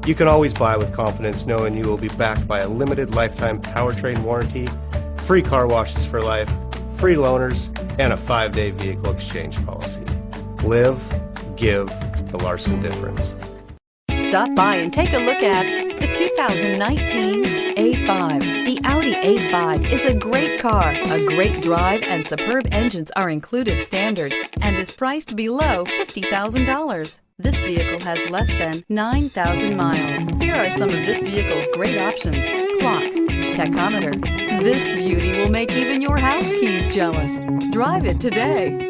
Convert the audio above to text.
You can always buy with confidence knowing you will be backed by a limited lifetime powertrain warranty, free car washes for life, free loaners, and a 5-day vehicle exchange policy. Live, give the Larson difference. Stop by and take a look at the 2019 A5. The Audi A5 is a great car. A great drive and superb engines are included standard and is priced below $50,000. This vehicle has less than 9,000 miles. Here are some of this vehicle's great options: clock, tachometer. This beauty will make even your house keys jealous. Drive it today.